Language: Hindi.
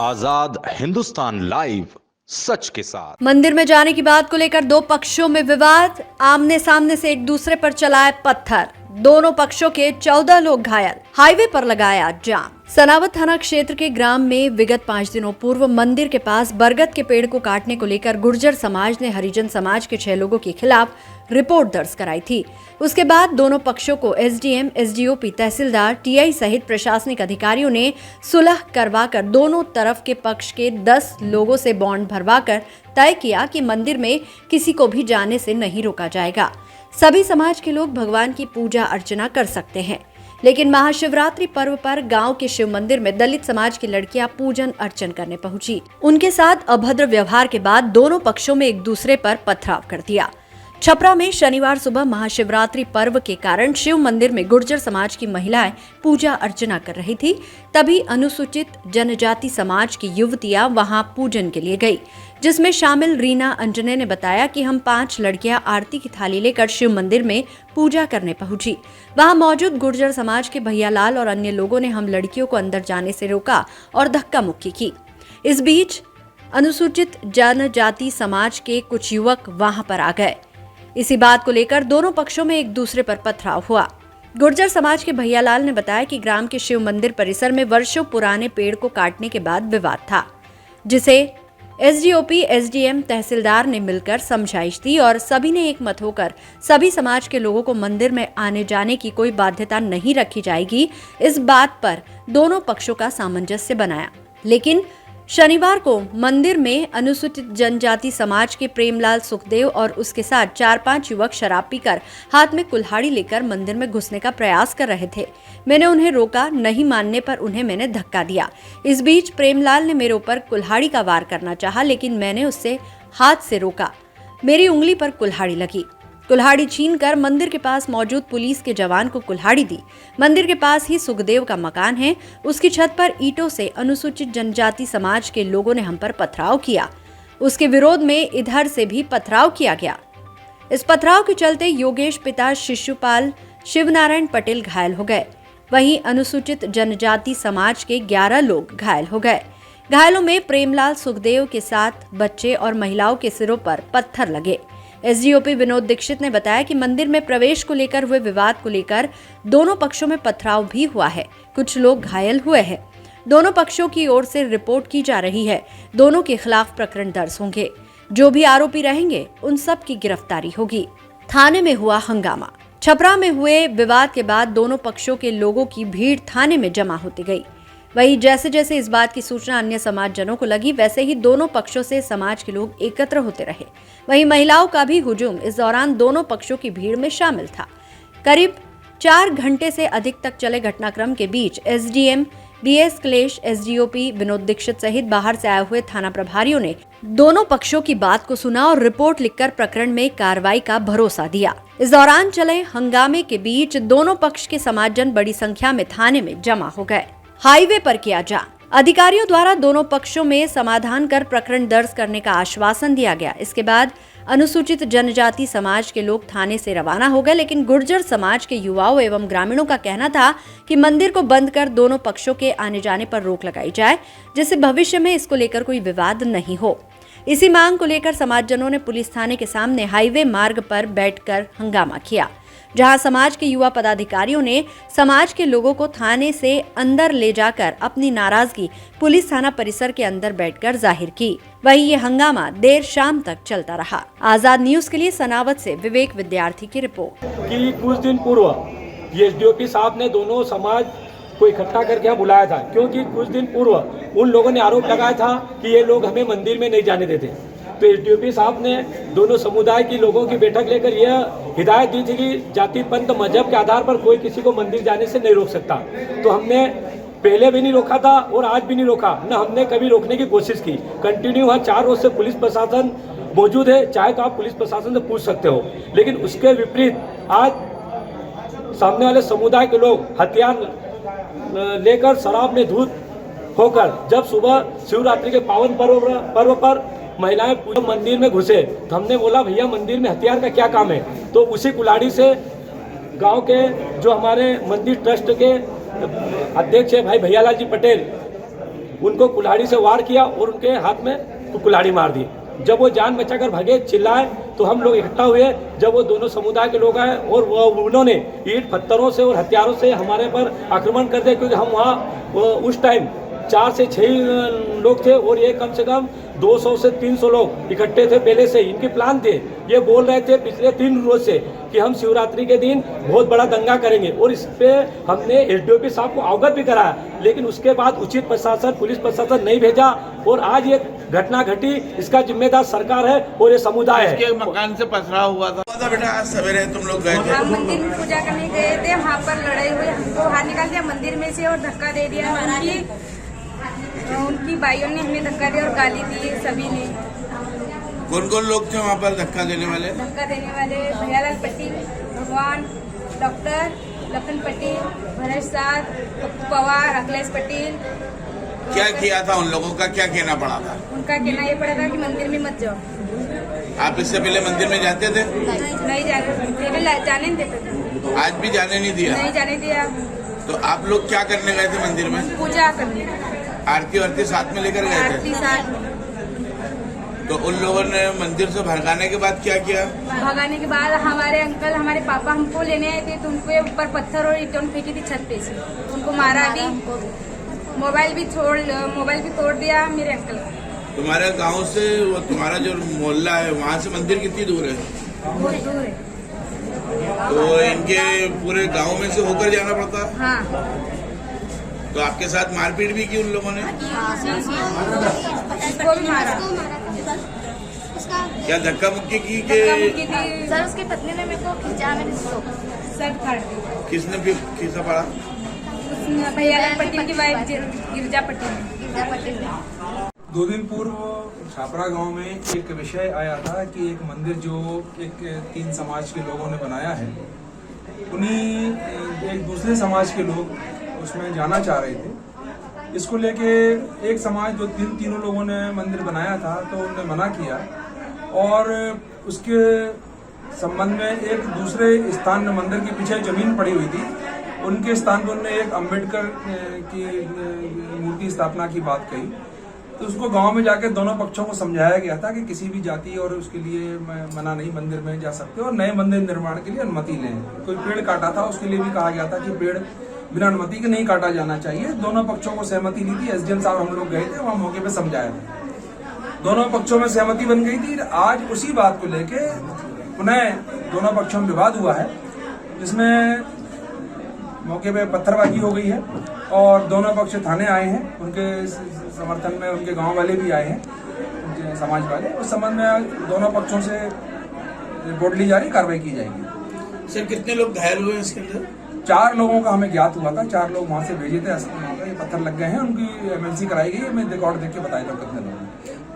आजाद हिंदुस्तान लाइव, सच के साथ। मंदिर में जाने की बात को लेकर दो पक्षों में विवाद, आमने सामने से एक दूसरे पर चलाए पत्थर, दोनों पक्षों के 14 लोग घायल, हाईवे पर लगाया जाम। सनावत थाना क्षेत्र के ग्राम में विगत 5 दिनों पूर्व मंदिर के पास बरगद के पेड़ को काटने को लेकर गुर्जर समाज ने हरिजन समाज के 6 लोगों के खिलाफ रिपोर्ट दर्ज कराई थी। उसके बाद दोनों पक्षों को एसडीएम, एसडीओपी, तहसीलदार, टीआई सहित प्रशासनिक अधिकारियों ने सुलह करवाकर दोनों तरफ के पक्ष के 10 लोगों से बॉन्ड भरवाकर तय किया कि मंदिर में किसी को भी जाने से नहीं रोका जाएगा। सभी समाज के लोग भगवान की पूजा अर्चना कर सकते हैं, लेकिन महाशिवरात्रि पर्व पर गांव के शिव मंदिर में दलित समाज की लड़कियां पूजन अर्चन करने पहुंची। उनके साथ अभद्र व्यवहार के बाद दोनों पक्षों में एक दूसरे पर पथराव कर दिया। छपरा में शनिवार सुबह महाशिवरात्रि पर्व के कारण शिव मंदिर में गुर्जर समाज की महिलाएं पूजा अर्चना कर रही थी। तभी अनुसूचित जनजाति समाज की युवतियां वहां पूजन के लिए गई, जिसमें शामिल रीना अंजने ने बताया कि हम 5 लड़कियां आरती की थाली लेकर शिव मंदिर में पूजा करने पहुंची। वहां मौजूद गुर्जर समाज के भैयालाल और अन्य लोगों ने हम लड़कियों को अंदर जाने से रोका और धक्का मुक्की की। इस बीच अनुसूचित जनजाति समाज के कुछ युवक वहां पर आ गए। इसी बात को लेकर दोनों पक्षों में एक दूसरे पर पथराव हुआ। गुर्जर समाज के भैयालाल ने बताया कि ग्राम के शिव मंदिर परिसर में वर्षों पुराने पेड़ को काटने के बाद विवाद था, जिसे एसडीओपी, एसडीएम, तहसीलदार ने मिलकर समझाइश दी और सभी ने एक मत होकर सभी समाज के लोगों को मंदिर में आने जाने की कोई बाध्यता नहीं रखी जाएगी। इस बात पर दोनों पक्षों का सामंजस्य बनाया। लेकिन शनिवार को मंदिर में अनुसूचित जनजाति समाज के प्रेमलाल सुखदेव और उसके साथ 4-5 युवक शराब पीकर हाथ में कुल्हाड़ी लेकर मंदिर में घुसने का प्रयास कर रहे थे। मैंने उन्हें रोका, नहीं मानने पर उन्हें मैंने धक्का दिया। इस बीच प्रेमलाल ने मेरे ऊपर कुल्हाड़ी का वार करना चाहा, लेकिन मैंने उससे हाथ से रोका। मेरी उंगली पर कुल्हाड़ी लगी। कुल्हाड़ी छीनकर मंदिर के पास मौजूद पुलिस के जवान को कुल्हाड़ी दी। मंदिर के पास ही सुखदेव का मकान है, उसकी छत पर ईंटों से अनुसूचित जनजाति समाज के लोगों ने हम पर पथराव किया। उसके विरोध में इधर से भी पथराव किया गया। इस पथराव के चलते योगेश पिता शिशुपाल शिवनारायण पटेल घायल हो गए। वहीं अनुसूचित जनजाति समाज के 11 लोग घायल हो गए। घायलों में प्रेमलाल सुखदेव के साथ बच्चे और महिलाओं के सिरों पर पत्थर लगे। एसडीओपी विनोद दीक्षित ने बताया कि मंदिर में प्रवेश को लेकर हुए विवाद को लेकर दोनों पक्षों में पथराव भी हुआ है। कुछ लोग घायल हुए हैं। दोनों पक्षों की ओर से रिपोर्ट की जा रही है। दोनों के खिलाफ प्रकरण दर्ज होंगे। जो भी आरोपी रहेंगे उन सब की गिरफ्तारी होगी। थाने में हुआ हंगामा। छपरा में हुए विवाद के बाद दोनों पक्षों के लोगों की भीड़ थाने में जमा होती गई। वहीं जैसे जैसे इस बात की सूचना अन्य समाजजनों को लगी, वैसे ही दोनों पक्षों से समाज के लोग एकत्र होते रहे। वहीं महिलाओं का भी हुजूम इस दौरान दोनों पक्षों की भीड़ में शामिल था। करीब 4 घंटे से अधिक तक चले घटनाक्रम के बीच एसडीएम बीएस क्लेश, एसडीओपी विनोद दीक्षित सहित बाहर से आए हुए थाना प्रभारियों ने दोनों पक्षों की बात को सुना और रिपोर्ट लिखकर प्रकरण में कार्रवाई का भरोसा दिया। इस दौरान चले हंगामे के बीच दोनों पक्ष के समाजजन बड़ी संख्या में थाने में जमा हो गए। हाईवे पर किया जाम। अधिकारियों द्वारा दोनों पक्षों में समाधान कर प्रकरण दर्ज करने का आश्वासन दिया गया। इसके बाद अनुसूचित जनजाति समाज के लोग थाने से रवाना हो गए, लेकिन गुर्जर समाज के युवाओं एवं ग्रामीणों का कहना था कि मंदिर को बंद कर दोनों पक्षों के आने जाने पर रोक लगाई जाए, जिससे भविष्य में इसको लेकर कोई विवाद नहीं हो। इसी मांग को लेकर समाजजनों ने पुलिस थाने के सामने हाईवे मार्ग पर बैठकर हंगामा किया, जहां समाज के युवा पदाधिकारियों ने समाज के लोगों को थाने से अंदर ले जाकर अपनी नाराजगी पुलिस थाना परिसर के अंदर बैठकर जाहिर की। वहीं ये हंगामा देर शाम तक चलता रहा। आजाद न्यूज के लिए सनावत से विवेक विद्यार्थी की रिपोर्ट। कि कुछ दिन पूर्व एसडीओपी साहब ने दोनों समाज को इकट्ठा करके यहाँ बुलाया था, क्योंकि कुछ दिन पूर्व उन लोगों ने आरोप लगाया था कि ये लोग हमें मंदिर में नहीं जाने देते। तो एसडीओपी साहब ने दोनों समुदाय की लोगों की बैठक लेकर यह हिदायत दी थी कि जाति, पंथ, मजहब के आधार पर कोई किसी को मंदिर जाने से नहीं रोक सकता। तो हमने पहले भी नहीं रोका था और आज भी नहीं रोका, न हमने कभी रोकने की कोशिश की। कंटिन्यू वहाँ 4 रोज से पुलिस प्रशासन मौजूद है, चाहे तो आप पुलिस प्रशासन से पूछ सकते हो। लेकिन उसके विपरीत आज सामने वाले समुदाय के लोग हथियार लेकर शराब में धूत होकर जब सुबह शिवरात्रि के पावन पर्व पर महिलाएं पूरे मंदिर में घुसे, तो हमने बोला भैया मंदिर में हथियार का क्या काम है। तो उसी कुल्हाड़ी से गांव के जो हमारे मंदिर ट्रस्ट के अध्यक्ष है भाई भैयालाल जी पटेल, उनको कुल्हाड़ी से वार किया और उनके हाथ में कुल्हाड़ी मार दी। जब वो जान बचाकर भगे, चिल्लाए, तो हम लोग इकट्ठा हुए। जब वो दोनों समुदाय के लोग आए और उन्होंने ईंट पत्थरों से और हथियारों से हमारे पर आक्रमण कर दिया, क्योंकि हम वहाँ उस टाइम 4 से 6 लोग थे और ये कम से कम 200 से 300 लोग इकट्ठे थे। पहले से इनके प्लान थे, ये बोल रहे थे पिछले 3 रोज से कि हम शिवरात्रि के दिन बहुत बड़ा दंगा करेंगे, और इस पे हमने एसडीओपी साहब को अवगत भी कराया, लेकिन उसके बाद उचित प्रशासन, पुलिस प्रशासन नहीं भेजा और आज ये घटना घटी। इसका जिम्मेदार सरकार है और ये समुदाय है। इसके मकान से पथराव हुआ था बेटा। आज सवेरे तुम लोग गए थे? हम मंदिर में पूजा करने गए थे, वहाँ पर लड़ाई हुई, हमको बाहर निकाल दिया मंदिर में से और धक्का दे दिया। उनकी भाइयों ने हमें धक्का दिया और गाली दी सभी ने। कौन कौन लोग थे वहाँ पर धक्का देने वाले? धक्का देने वाले भैयालाल पटेल, भगवान, डॉक्टर लखन पटेल, भरत साध, पवार, अखिलेश पटेल। क्या किया था उन लोगों का? क्या कहना पड़ा था? उनका कहना ये पड़ा था कि मंदिर में मत जाओ। आप इससे पहले मंदिर में जाते थे? नहीं जाने नहीं देते थे। आज भी जाने नहीं दिया? नहीं जाने दिया। तो आप लोग क्या करने गए थे मंदिर में? पूजा करने। आरती वारती साथ में लेकर गए थे? आरती साथ में। तो उन लोगों ने मंदिर से भगाने के बाद क्या किया? भगाने के बाद हमारे अंकल, हमारे पापा हमको लेने आए थे, तो उनको ऊपर पत्थर और ईंटों फेंकी थी छत पे से, उनको मारा भी, मोबाइल भी तोड़ दिया मेरे अंकल का। तुम्हारे गांव से वो तुम्हारा जो मोहल्ला है वहाँ से मंदिर कितनी दूर है? बहुत दूर है। तो इनके पूरे गांव में से होकर जाना पड़ता? हाँ। तो आपके साथ मारपीट भी की उन लोगों ने? इसको भी मारा। क्या धक्का मुक्की की के सर उसकी पत्नी ने मेरे को खींचा, मैंने शर्ट फाड़ दी। किसने भी खींचा पड़ा? भैयालाल पटेल की वाइफ गिरजा पटेल ने। 2 दिन पूर्व छापरा गांव में एक विषय आया था कि एक मंदिर जो एक 3 समाज के लोगों ने बनाया है, उन्हीं एक दूसरे समाज के लोग उसमें जाना चाह रहे थे। इसको लेके एक समाज जो तीनों लोगों ने मंदिर बनाया था, तो उन्होंने मना किया और उसके संबंध में एक दूसरे स्थान में मंदिर के पीछे जमीन पड़ी हुई थी, उनके स्थान पर उन्होंने एक अम्बेडकर की मूर्ति स्थापना की बात कही। तो उसको गांव में जाकर दोनों पक्षों को समझाया गया था कि किसी भी जाति और उसके लिए मना नहीं, मंदिर में जा सकते और नए मंदिर निर्माण के लिए अनुमति लें। कोई पेड़ काटा था, उसके लिए भी कहा गया था कि पेड़ बिना अनुमति के नहीं काटा जाना चाहिए। दोनों पक्षों को सहमति ली थी। एसडीएम साहब हम लोग गए थे, वहाँ मौके पे समझाया था, दोनों पक्षों में सहमति बन गई थी। आज उसी बात को लेके पुनः दोनों पक्षों में विवाद हुआ है, जिसमें मौके पे पत्थरबाजी हो गई है और दोनों पक्ष थाने आए हैं। उनके समर्थन में उनके गांव वाले भी आए हैं, समाज वाले। उस संबंध में दोनों पक्षों से रिपोर्ट ली जा रही, कार्रवाई की जाएगी। सर कितने लोग घायल हुए इसके अंदर? 4 लोगों का हमें ज्ञात हुआ था, 4 लोग वहां से भेजे थे, वहाँ पे पत्थर लग गए हैं, उनकी एमएलसी कराई गई है। मैं रिकॉर्ड देख के बताया था कितने लोग।